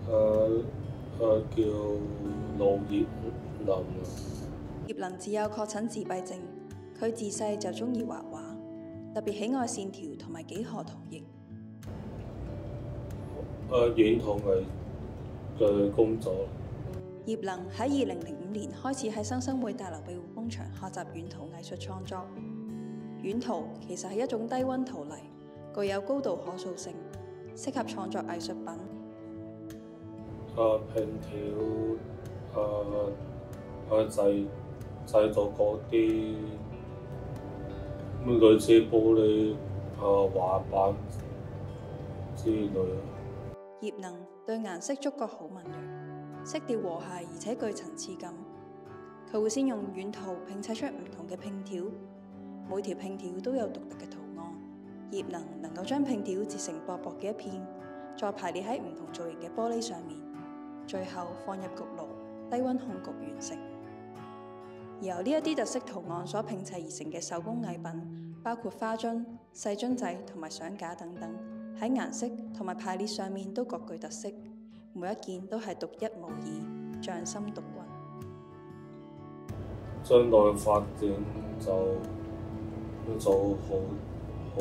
誒叫盧葉林啊。葉能自幼確診自閉症，佢自細就鍾意畫畫，特別喜愛線條同埋幾何圖形。園圖藝嘅工作。葉能喺2005年開始喺新生會大樓庇護工場學習園圖藝術創作。園圖其實係一種低溫陶泥，具有高度可塑性，適合創作藝術品。拼條製造嗰啲類似玻璃畫板之類。葉能對顏色觸覺好敏銳，色調和諧而且具層次感。佢會先用園圖拼砌出唔同嘅拼條，每條拼條都有獨特嘅圖案。葉能夠將拼條折成薄薄嘅一片，再排列喺唔同造型嘅玻璃上面，最後放入焗爐低溫烘焗完成。由呢一啲特色圖案所拼砌而成嘅手工藝品，包括花樽、細樽仔同埋相架等等，喺顏色同埋排列上面都各具特色，每一件都係獨一無二，匠心獨運。將來發展就做好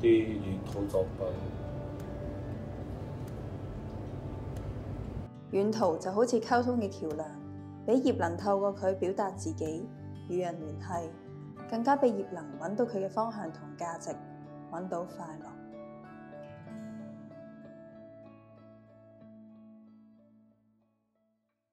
啲園圖作品。園圖就好似溝通嘅橋梁，俾葉能透過佢表達自己，與人聯繫，更加俾葉能揾到佢嘅方向同價值，揾到快樂。